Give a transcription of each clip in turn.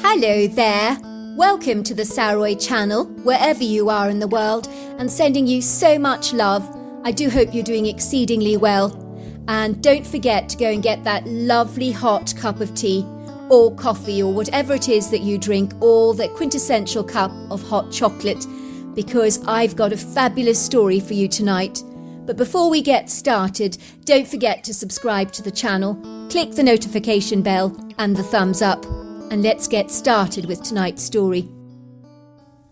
Hello there! Welcome to the Saroy channel, wherever you are in the world, and sending you so much love. I do hope you're doing exceedingly well. And don't forget to go and get that lovely hot cup of tea, or coffee, or whatever it is that you drink, or the quintessential cup of hot chocolate, because I've got a fabulous story for you tonight. But before we get started, don't forget to subscribe to the channel, click the notification bell and the thumbs up. And let's get started with tonight's story.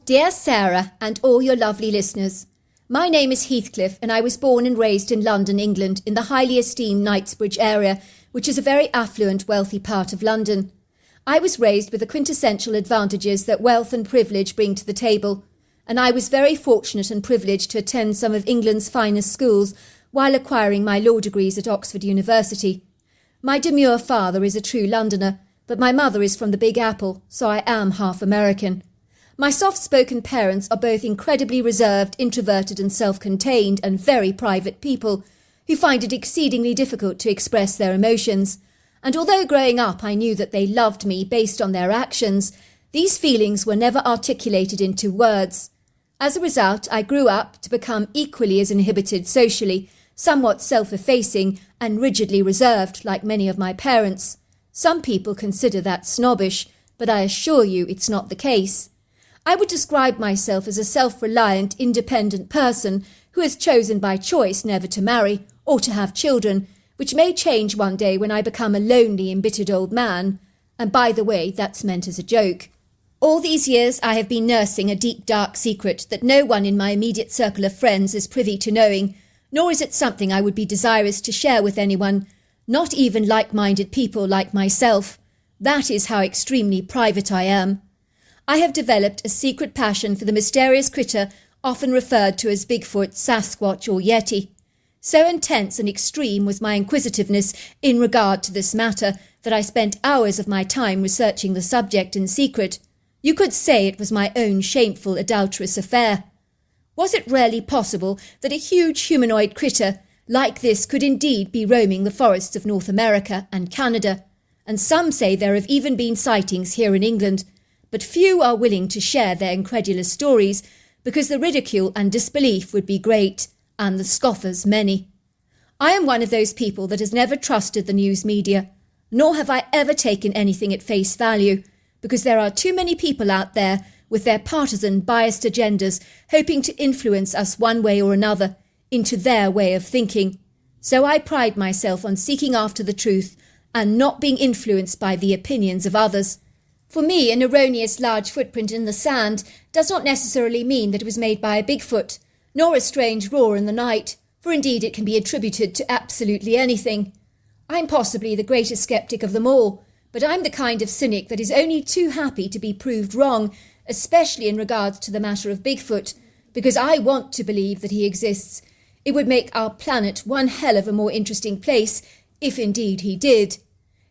Dear Sarah and all your lovely listeners, my name is Heathcliff and I was born and raised in London, England, in the highly esteemed Knightsbridge area, which is a very affluent, wealthy part of London. I was raised with the quintessential advantages that wealth and privilege bring to the table, and I was very fortunate and privileged to attend some of England's finest schools while acquiring my law degrees at Oxford University. My demure father is a true Londoner, but my mother is from the Big Apple, so I am half American. My soft-spoken parents are both incredibly reserved, introverted and self-contained and very private people who find it exceedingly difficult to express their emotions. And although growing up I knew that they loved me based on their actions, these feelings were never articulated into words. As a result, I grew up to become equally as inhibited socially, somewhat self-effacing and rigidly reserved like many of my parents. Some people consider that snobbish, but I assure you it's not the case. I would describe myself as a self-reliant, independent person who has chosen by choice never to marry or to have children, which may change one day when I become a lonely, embittered old man. And by the way, that's meant as a joke. All these years I have been nursing a deep, dark secret that no one in my immediate circle of friends is privy to knowing, nor is it something I would be desirous to share with anyone, not even like-minded people like myself. That is how extremely private I am. I have developed a secret passion for the mysterious critter often referred to as Bigfoot, Sasquatch or Yeti. So intense and extreme was my inquisitiveness in regard to this matter that I spent hours of my time researching the subject in secret. You could say it was my own shameful, adulterous affair. Was it really possible that a huge humanoid critter like this could indeed be roaming the forests of North America and Canada? And some say there have even been sightings here in England, but few are willing to share their incredulous stories because the ridicule and disbelief would be great, and the scoffers many. I am one of those people that has never trusted the news media, nor have I ever taken anything at face value, because there are too many people out there with their partisan, biased agendas hoping to influence us one way or another into their way of thinking. So I pride myself on seeking after the truth and not being influenced by the opinions of others. For me, an erroneous large footprint in the sand does not necessarily mean that it was made by a Bigfoot, nor a strange roar in the night, for indeed it can be attributed to absolutely anything. I'm possibly the greatest skeptic of them all, but I'm the kind of cynic that is only too happy to be proved wrong, especially in regards to the matter of Bigfoot, because I want to believe that he exists. It would make our planet one hell of a more interesting place, if indeed he did.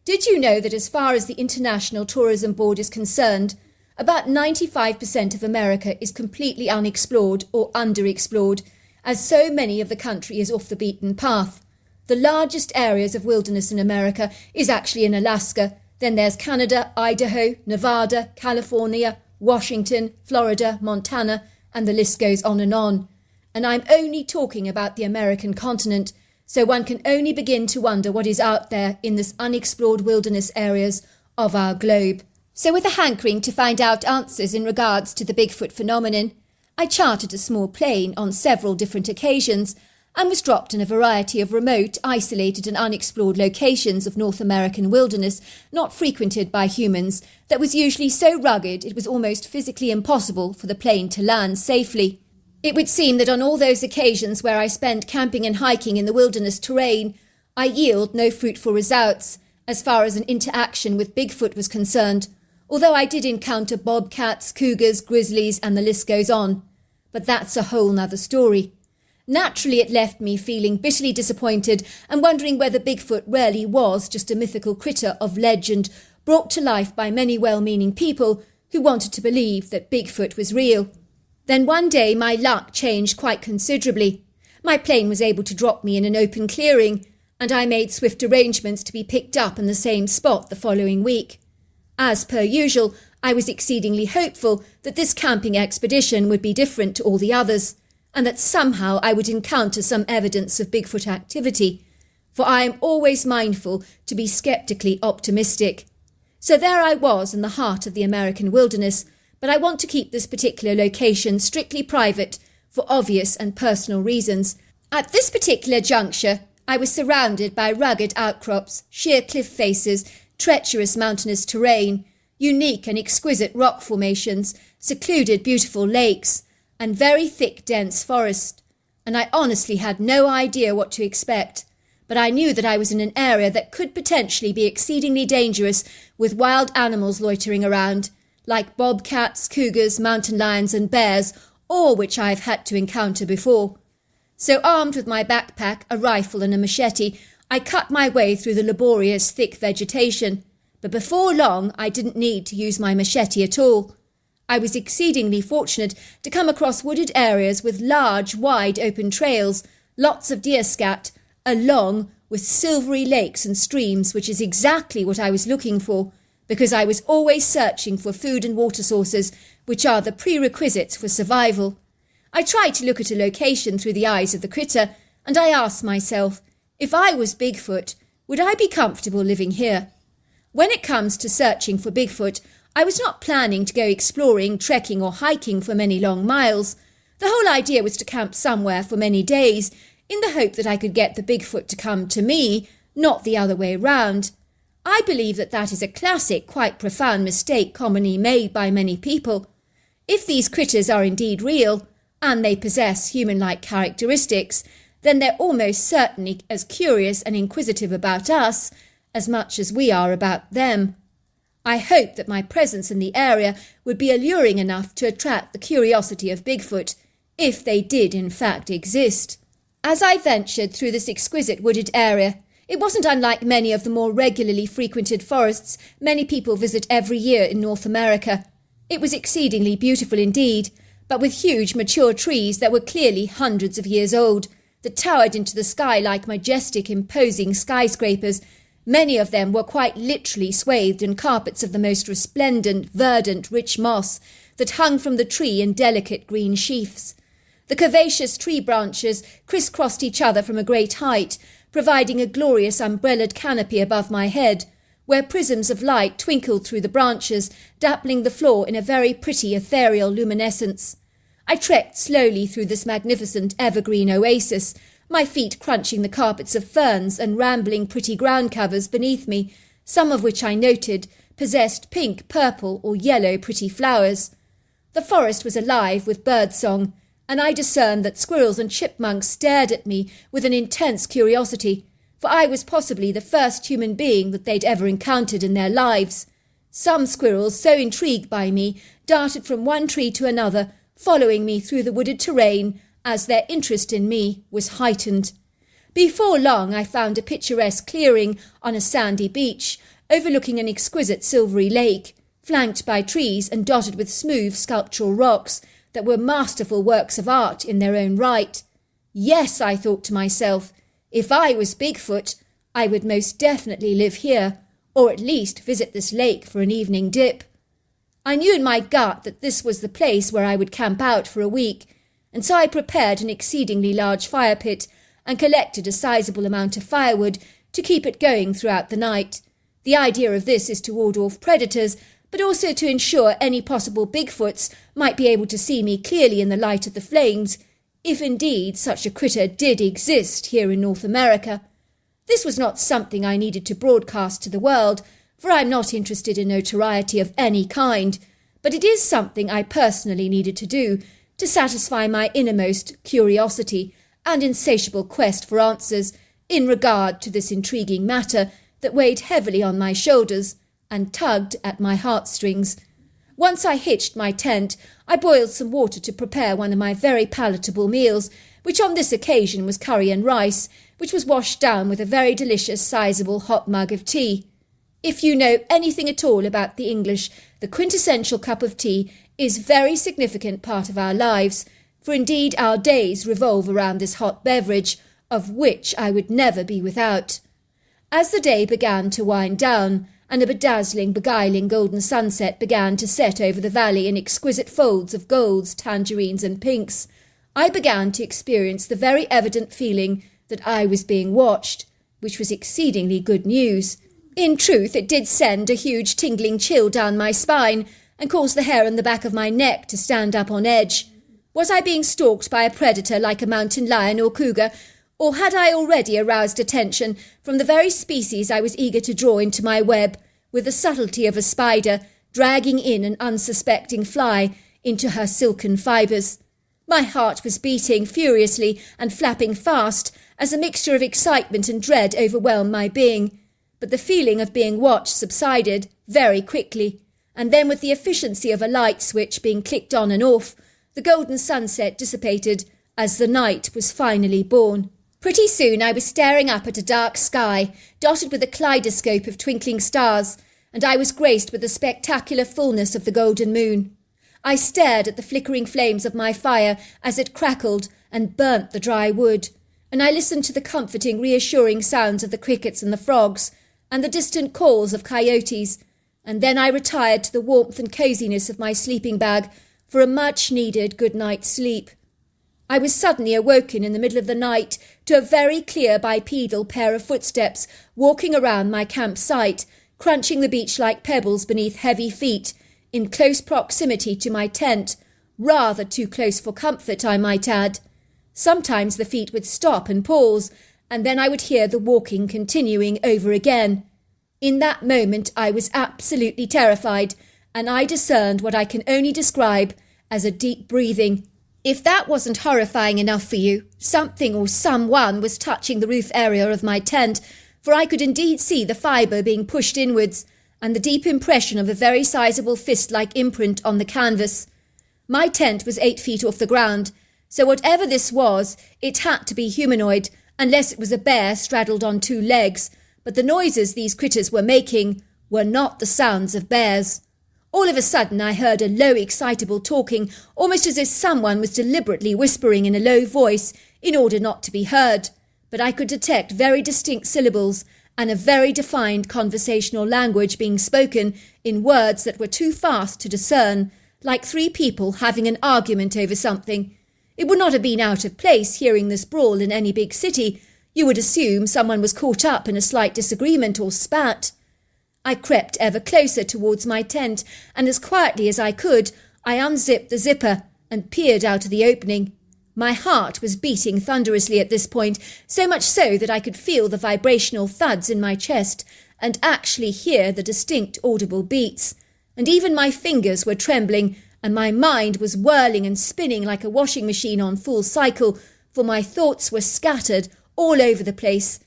Did you know that as far as the International Tourism Board is concerned, about 95% of America is completely unexplored or underexplored, as so many of the country is off the beaten path? The largest areas of wilderness in America is actually in Alaska. Then there's Canada, Idaho, Nevada, California, Washington, Florida, Montana, and the list goes on. And I'm only talking about the American continent, so one can only begin to wonder what is out there in this unexplored wilderness areas of our globe. So with a hankering to find out answers in regards to the Bigfoot phenomenon, I chartered a small plane on several different occasions and was dropped in a variety of remote, isolated and unexplored locations of North American wilderness not frequented by humans that was usually so rugged it was almost physically impossible for the plane to land safely. It would seem that on all those occasions where I spent camping and hiking in the wilderness terrain, I yield no fruitful results as far as an interaction with Bigfoot was concerned, although I did encounter bobcats, cougars, grizzlies, and the list goes on. But that's a whole nother story. Naturally, it left me feeling bitterly disappointed and wondering whether Bigfoot really was just a mythical critter of legend brought to life by many well-meaning people who wanted to believe that Bigfoot was real. Then one day my luck changed quite considerably. My plane was able to drop me in an open clearing, and I made swift arrangements to be picked up in the same spot the following week. As per usual, I was exceedingly hopeful that this camping expedition would be different to all the others, and that somehow I would encounter some evidence of Bigfoot activity, for I am always mindful to be skeptically optimistic. So there I was in the heart of the American wilderness, but I want to keep this particular location strictly private for obvious and personal reasons. At this particular juncture, I was surrounded by rugged outcrops, sheer cliff faces, treacherous mountainous terrain, unique and exquisite rock formations, secluded beautiful lakes, and very thick dense forest, and I honestly had no idea what to expect, but I knew that I was in an area that could potentially be exceedingly dangerous, with wild animals loitering around, like bobcats, cougars, mountain lions and bears, all which I have had to encounter before. So armed with my backpack, a rifle and a machete, I cut my way through the laborious thick vegetation, but before long I didn't need to use my machete at all. I was exceedingly fortunate to come across wooded areas with large, wide open trails, lots of deer scat, along with silvery lakes and streams, which is exactly what I was looking for, because I was always searching for food and water sources, which are the prerequisites for survival. I tried to look at a location through the eyes of the critter, and I asked myself, if I was Bigfoot, would I be comfortable living here? When it comes to searching for Bigfoot, I was not planning to go exploring, trekking or hiking for many long miles. The whole idea was to camp somewhere for many days, in the hope that I could get the Bigfoot to come to me, not the other way round. I believe that is a classic, quite profound mistake commonly made by many people. If these critters are indeed real, and they possess human-like characteristics, then they're almost certainly as curious and inquisitive about us as much as we are about them. I hoped that my presence in the area would be alluring enough to attract the curiosity of Bigfoot, if they did in fact exist. As I ventured through this exquisite wooded area, it wasn't unlike many of the more regularly frequented forests many people visit every year in North America. It was exceedingly beautiful indeed, but with huge mature trees that were clearly hundreds of years old, that towered into the sky like majestic, imposing skyscrapers. Many of them were quite literally swathed in carpets of the most resplendent, verdant, rich moss that hung from the tree in delicate green sheaths. The curvaceous tree branches crisscrossed each other from a great height, providing a glorious umbrellaed canopy above my head, where prisms of light twinkled through the branches, dappling the floor in a very pretty ethereal luminescence. I trekked slowly through this magnificent evergreen oasis, my feet crunching the carpets of ferns and rambling pretty ground covers beneath me, some of which I noted possessed pink, purple or yellow pretty flowers. The forest was alive with birdsong, and I discerned that squirrels and chipmunks stared at me with an intense curiosity, for I was possibly the first human being that they'd ever encountered in their lives. Some squirrels, so intrigued by me, darted from one tree to another, following me through the wooded terrain, as their interest in me was heightened. Before long I found a picturesque clearing on a sandy beach, overlooking an exquisite silvery lake, flanked by trees and dotted with smooth sculptural rocks that were masterful works of art in their own right. Yes, I thought to myself, if I was Bigfoot, I would most definitely live here, or at least visit this lake for an evening dip. I knew in my gut that this was the place where I would camp out for a week, and so I prepared an exceedingly large fire pit and collected a sizable amount of firewood to keep it going throughout the night. The idea of this is to ward off predators, but also to ensure any possible Bigfoots might be able to see me clearly in the light of the flames, if indeed such a critter did exist here in North America. This was not something I needed to broadcast to the world, for I am not interested in notoriety of any kind, but it is something I personally needed to do to satisfy my innermost curiosity and insatiable quest for answers in regard to this intriguing matter that weighed heavily on my shoulders and tugged at my heartstrings. Once I hitched my tent, I boiled some water to prepare one of my very palatable meals, which on this occasion was curry and rice, which was washed down with a very delicious sizable hot mug of tea. If you know anything at all about the English, the quintessential cup of tea is a very significant part of our lives, for indeed our days revolve around this hot beverage, of which I would never be without. As the day began to wind down, and a bedazzling, beguiling golden sunset began to set over the valley in exquisite folds of golds, tangerines, and pinks, I began to experience the very evident feeling that I was being watched, which was exceedingly good news. In truth, it did send a huge tingling chill down my spine and cause the hair on the back of my neck to stand up on edge. Was I being stalked by a predator like a mountain lion or cougar, or had I already aroused attention from the very species I was eager to draw into my web, with the subtlety of a spider dragging in an unsuspecting fly into her silken fibres? My heart was beating furiously and flapping fast as a mixture of excitement and dread overwhelmed my being. But the feeling of being watched subsided very quickly, and then with the efficiency of a light switch being clicked on and off, the golden sunset dissipated as the night was finally born. Pretty soon I was staring up at a dark sky, dotted with a kaleidoscope of twinkling stars, and I was graced with the spectacular fullness of the golden moon. I stared at the flickering flames of my fire as it crackled and burnt the dry wood, and I listened to the comforting, reassuring sounds of the crickets and the frogs, and the distant calls of coyotes, and then I retired to the warmth and coziness of my sleeping bag for a much-needed good night's sleep. I was suddenly awoken in the middle of the night to a very clear bipedal pair of footsteps walking around my campsite, crunching the beach like pebbles beneath heavy feet, in close proximity to my tent, rather too close for comfort, I might add. Sometimes the feet would stop and pause, and then I would hear the walking continuing over again. In that moment I was absolutely terrified, and I discerned what I can only describe as a deep breathing. If that wasn't horrifying enough for you, something or someone was touching the roof area of my tent, for I could indeed see the fibre being pushed inwards, and the deep impression of a very sizable fist-like imprint on the canvas. My tent was 8 feet off the ground, so whatever this was, it had to be humanoid, unless it was a bear straddled on 2 legs, but the noises these critters were making were not the sounds of bears. All of a sudden I heard a low, excitable talking, almost as if someone was deliberately whispering in a low voice in order not to be heard, but I could detect very distinct syllables and a very defined conversational language being spoken in words that were too fast to discern, like 3 people having an argument over something. It would not have been out of place hearing this brawl in any big city. You would assume someone was caught up in a slight disagreement or spat. I crept ever closer towards my tent, and as quietly as I could, I unzipped the zipper and peered out of the opening. My heart was beating thunderously at this point, so much so that I could feel the vibrational thuds in my chest and actually hear the distinct audible beats. And even my fingers were trembling, and my mind was whirling and spinning like a washing machine on full cycle, for my thoughts were scattered all over the place.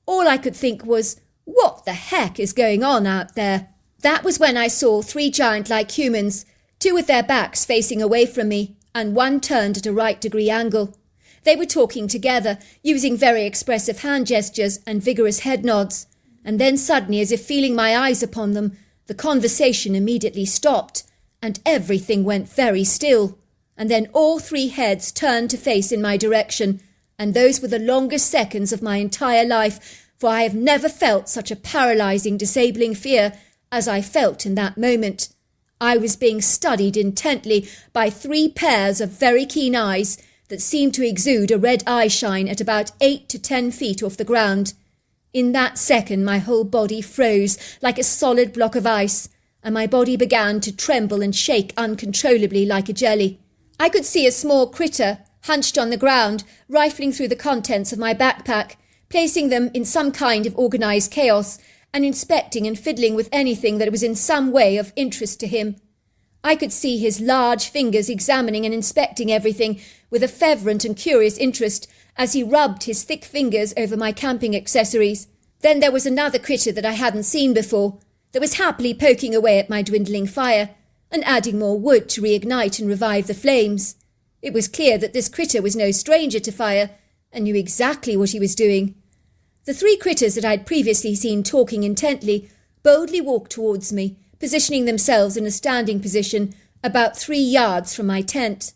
All I could think was, what the heck is going on out there? That was when I saw 3 giant-like humans, 2 with their backs facing away from me, and 1 turned at a right-degree angle. They were talking together, using very expressive hand gestures and vigorous head nods, and then suddenly, as if feeling my eyes upon them, the conversation immediately stopped, and everything went very still, and then all 3 heads turned to face in my direction, and those were the longest seconds of my entire life, for I have never felt such a paralysing, disabling fear as I felt in that moment. I was being studied intently by 3 pairs of very keen eyes that seemed to exude a red eye shine at about 8 to 10 feet off the ground. In that second my whole body froze like a solid block of ice, and my body began to tremble and shake uncontrollably like a jelly. I could see a small critter, hunched on the ground, rifling through the contents of my backpack, placing them in some kind of organised chaos, and inspecting and fiddling with anything that was in some way of interest to him. I could see his large fingers examining and inspecting everything with a fervent and curious interest as he rubbed his thick fingers over my camping accessories. Then there was another critter that I hadn't seen before, that was happily poking away at my dwindling fire, and adding more wood to reignite and revive the flames. It was clear that this critter was no stranger to fire, and knew exactly what he was doing. The 3 critters that I had previously seen talking intently boldly walked towards me, positioning themselves in a standing position about 3 yards from my tent.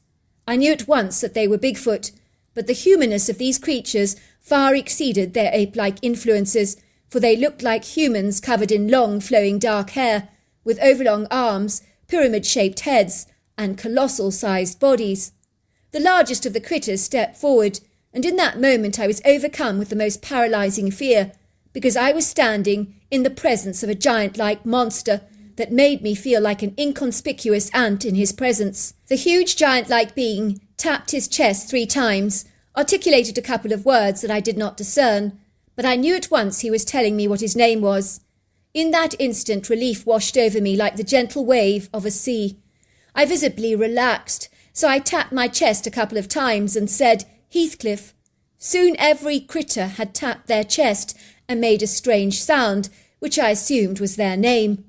I knew at once that they were Bigfoot, but the humanness of these creatures far exceeded their ape-like influences, for they looked like humans covered in long flowing dark hair, with overlong arms, pyramid-shaped heads, and colossal-sized bodies. The largest of the critters stepped forward, and in that moment I was overcome with the most paralysing fear, because I was standing in the presence of a giant-like monster that made me feel like an inconspicuous ant in his presence. The huge giant-like being tapped his chest 3 times, articulated a couple of words that I did not discern, but I knew at once he was telling me what his name was. In that instant relief washed over me like the gentle wave of a sea. I visibly relaxed, so I tapped my chest a couple of times and said, "Heathcliff." Soon every critter had tapped their chest and made a strange sound, which I assumed was their name.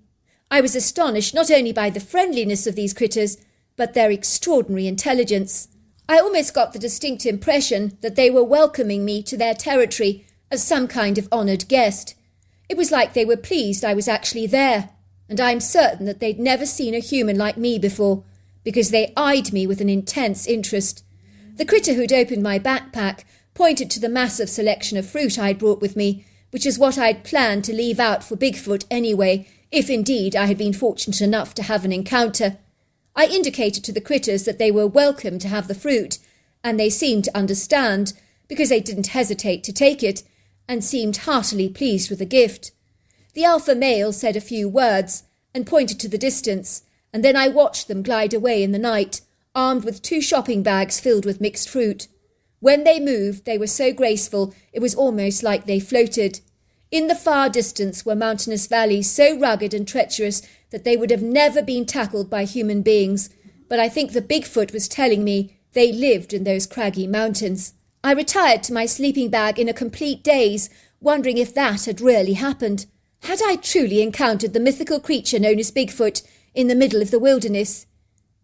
I was astonished not only by the friendliness of these critters, but their extraordinary intelligence. I almost got the distinct impression that they were welcoming me to their territory as some kind of honoured guest. It was like they were pleased I was actually there, and I'm certain that they'd never seen a human like me before, because they eyed me with an intense interest. The critter who'd opened my backpack pointed to the massive selection of fruit I'd brought with me, which is what I'd planned to leave out for Bigfoot anyway, if indeed I had been fortunate enough to have an encounter. I indicated to the critters that they were welcome to have the fruit, and they seemed to understand, because they didn't hesitate to take it, and seemed heartily pleased with the gift. The alpha male said a few words, and pointed to the distance, and then I watched them glide away in the night, armed with 2 shopping bags filled with mixed fruit. When they moved, they were so graceful it was almost like they floated. In the far distance were mountainous valleys so rugged and treacherous that they would have never been tackled by human beings, but I think the Bigfoot was telling me they lived in those craggy mountains. I retired to my sleeping bag in a complete daze, wondering if that had really happened. Had I truly encountered the mythical creature known as Bigfoot in the middle of the wilderness?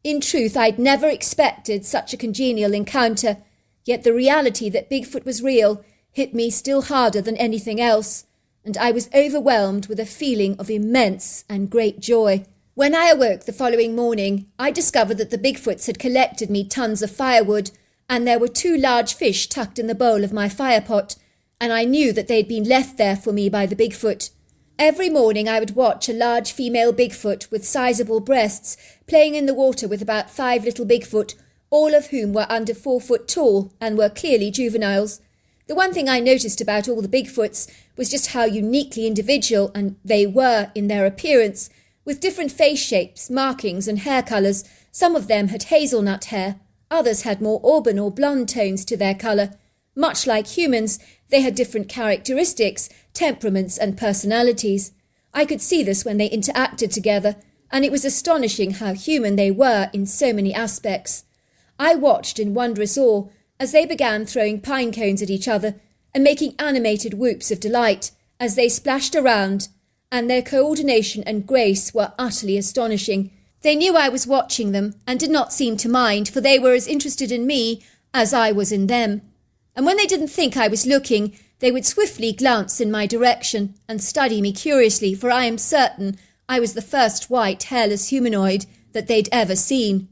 In truth, I'd never expected such a congenial encounter, yet the reality that Bigfoot was real hit me still harder than anything else, and I was overwhelmed with a feeling of immense and great joy. When I awoke the following morning, I discovered that the Bigfoots had collected me tons of firewood, and there were 2 large fish tucked in the bowl of my firepot, and I knew that they'd been left there for me by the Bigfoot. Every morning I would watch a large female Bigfoot with sizable breasts playing in the water with about 5 little Bigfoot, all of whom were under 4 foot tall and were clearly juveniles. The one thing I noticed about all the Bigfoots was just how uniquely individual and they were in their appearance, with different face shapes, markings and hair colours. Some of them had hazelnut hair, others had more auburn or blonde tones to their colour. Much like humans, they had different characteristics, temperaments and personalities. I could see this when they interacted together, and it was astonishing how human they were in so many aspects. I watched in wondrous awe as they began throwing pine cones at each other and making animated whoops of delight as they splashed around, and their coordination and grace were utterly astonishing. They knew I was watching them and did not seem to mind, for they were as interested in me as I was in them. And when they didn't think I was looking, they would swiftly glance in my direction and study me curiously, for I am certain I was the first white, hairless humanoid that they'd ever seen.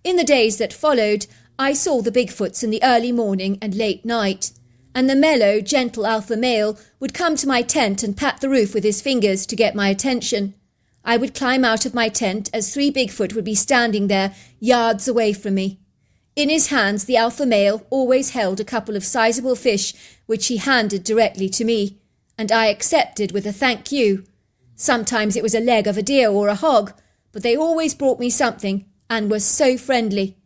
In the days that followed, I saw the Bigfoots in the early morning and late night, and the mellow, gentle alpha male would come to my tent and pat the roof with his fingers to get my attention. I would climb out of my tent as 3 Bigfoot would be standing there yards away from me. In his hands the alpha male always held a couple of sizable fish which he handed directly to me, and I accepted with a thank you. Sometimes it was a leg of a deer or a hog, but they always brought me something and were so friendly.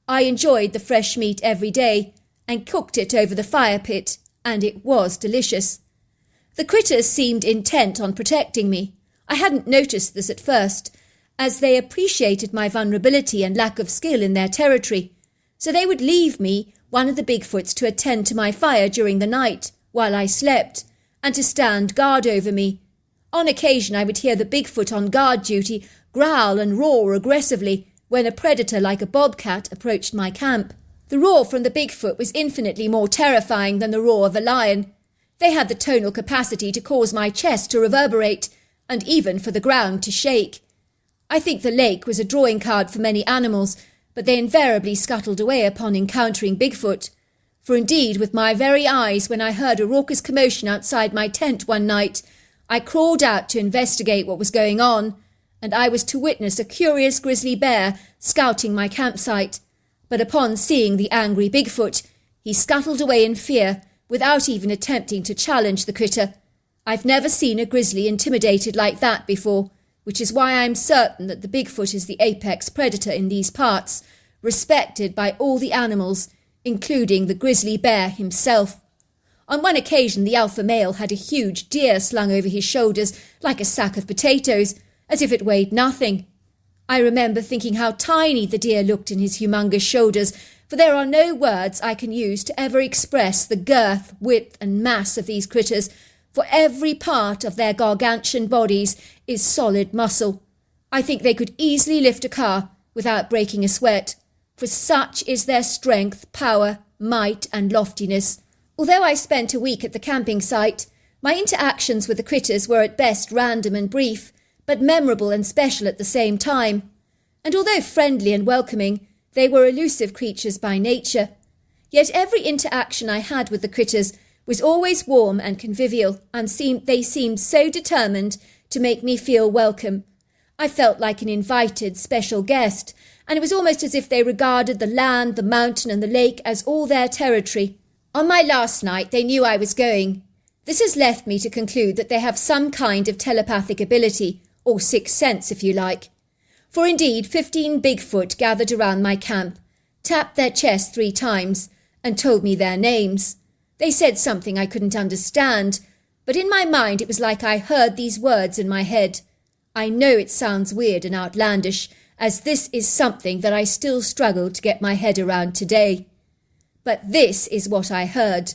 I enjoyed the fresh meat every day and cooked it over the fire pit, and it was delicious. The critters seemed intent on protecting me. I hadn't noticed this at first, as they appreciated my vulnerability and lack of skill in their territory, so they would leave me, one of the Bigfoots, to attend to my fire during the night while I slept, and to stand guard over me. On occasion I would hear the Bigfoot on guard duty growl and roar aggressively when a predator like a bobcat approached my camp. The roar from the Bigfoot was infinitely more terrifying than the roar of a lion. They had the tonal capacity to cause my chest to reverberate, and even for the ground to shake. I think the lake was a drawing card for many animals, but they invariably scuttled away upon encountering Bigfoot. For indeed, with my very eyes, when I heard a raucous commotion outside my tent one night, I crawled out to investigate what was going on, and I was to witness a curious grizzly bear scouting my campsite. But upon seeing the angry Bigfoot, he scuttled away in fear, without even attempting to challenge the critter. I've never seen a grizzly intimidated like that before, which is why I'm certain that the Bigfoot is the apex predator in these parts, respected by all the animals, including the grizzly bear himself. On one occasion, the alpha male had a huge deer slung over his shoulders like a sack of potatoes, as if it weighed nothing. I remember thinking how tiny the deer looked in his humongous shoulders, for there are no words I can use to ever express the girth, width, and mass of these critters, for every part of their gargantuan bodies is solid muscle. I think they could easily lift a car without breaking a sweat, for such is their strength, power, might, and loftiness. Although I spent a week at the camping site, my interactions with the critters were at best random and brief, but memorable and special at the same time. And although friendly and welcoming, they were elusive creatures by nature. Yet every interaction I had with the critters was always warm and convivial, and they seemed so determined to make me feel welcome. I felt like an invited special guest, and it was almost as if they regarded the land, the mountain, and the lake as all their territory. On my last night, they knew I was going. This has left me to conclude that they have some kind of telepathic ability, or sixth sense if you like. For indeed 15 Bigfoot gathered around my camp, tapped their chest 3 times, and told me their names. They said something I couldn't understand, but in my mind it was like I heard these words in my head. I know it sounds weird and outlandish, as this is something that I still struggle to get my head around today. But this is what I heard.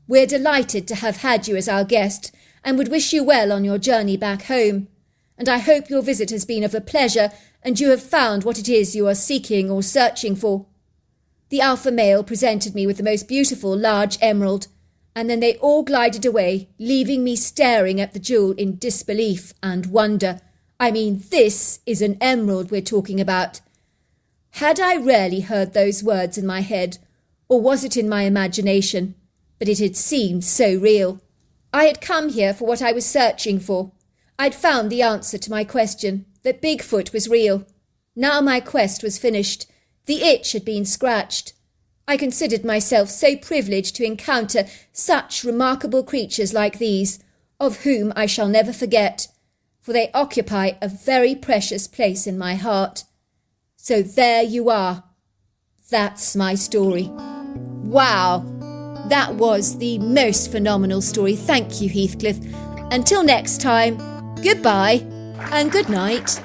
We're delighted to have had you as our guest, and would wish you well on your journey back home. And I hope your visit has been of a pleasure, and you have found what it is you are seeking or searching for. The alpha male presented me with the most beautiful large emerald, and then they all glided away, leaving me staring at the jewel in disbelief and wonder. I mean, this is an emerald we're talking about. Had I rarely heard those words in my head, or was it in my imagination? But it had seemed so real. I had come here for what I was searching for. I'd found the answer to my question, that Bigfoot was real. Now my quest was finished. The itch had been scratched. I considered myself so privileged to encounter such remarkable creatures like these, of whom I shall never forget, for they occupy a very precious place in my heart. So there you are. That's my story. Wow, that was the most phenomenal story. Thank you, Heathcliff. Until next time, goodbye and good night.